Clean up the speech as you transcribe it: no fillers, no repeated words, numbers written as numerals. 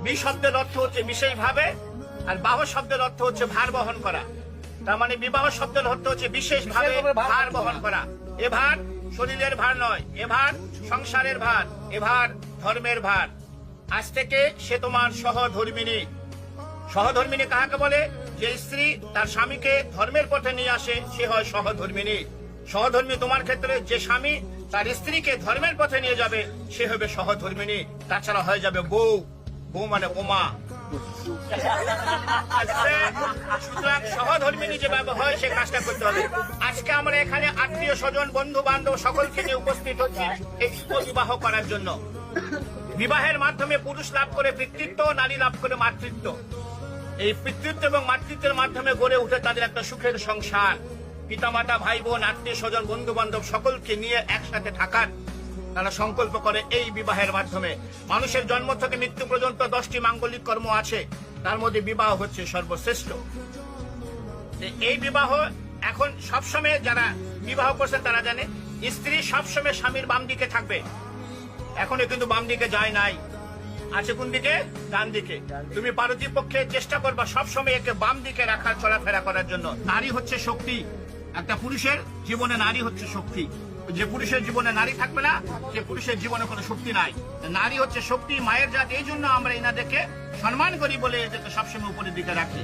B শব্দের অর্থ হচ্ছে বিশেষভাবে, আর বাহ শব্দের অর্থ হচ্ছে ভার বহন করা। তার মানে বিবাহ শব্দের অর্থ হচ্ছে বিশেষভাবে ভার বহন করা। এ ভার শরীরের ভার নয়, এ ভার সংসারের ভার, এ ভার ধর্মের ভার। আজ থেকে সে তোমার সহধর্মিনী। সহধর্মিনী কাহাকে বলে? যে স্ত্রী তার স্বামীকে ধর্মের পথে নিয়ে আসে, সে হয় সহধর্মিনী। সহধর্মী তোমার ক্ষেত্রে যে স্বামী তার স্ত্রীকে ধর্মের পথে নিয়ে যাবে, সে হবে সহধর্মিনী। তাছাড়া হয়ে যাবে বউ। বউ মানে বোমা। সুতরাং সহধর্মিনী যেভাবে হয় সে কাজটা করতে হবে। আজকে আমরা এখানে আত্মীয় স্বজন বন্ধু বান্ধব সকলকে নিয়ে উপস্থিত হচ্ছি এই শুভ বিবাহ করার জন্য। বিবাহের মাধ্যমে পুরুষ লাভ করে পিতৃত্ব, নারী লাভ করে মাতৃত্ব। এই পিতৃত্ব এবং মাতৃত্বের মাধ্যমে গড়ে উঠে তাদের একটা সুখের সংসার। পিতামাতা, ভাই বোন, আত্মীয় স্বজন, বন্ধু বান্ধব সকলকে নিয়ে একসাথে থাকার তারা সংকল্প করে এই বিবাহের মাধ্যমে। মানুষের জন্ম থেকে মৃত্যু পর্যন্ত 10টি মাঙ্গলিক কর্ম আছে, তার মধ্যে বিবাহ হচ্ছে সর্বশ্রেষ্ঠ। এই বিবাহ এখন সবসময় যারা বিবাহ করছেন তারা জানে, স্ত্রী সবসময় স্বামীর বাম দিকে থাকবে। এখনো কিন্তু বাম দিকে যায় নাই, আছে কোন দিকে? ডান দিকে। তুমি পার্বতী পক্ষে চেষ্টা করবা সবসময় একে বাম দিকে রাখার, চলাফেরা করার জন্য। নারী হচ্ছে শক্তি। একটা পুরুষের জীবনে নারী হচ্ছে শক্তি। যে পুরুষের জীবনে নারী থাকবে না, সে পুরুষের জীবনে কোনো শক্তি নাই। নারী হচ্ছে শক্তি, মায়ের জাত। এই জন্য আমরা এনাদেরকে সম্মান করি বলে এদেরকে সবসময় উপরের দিকে রাখি।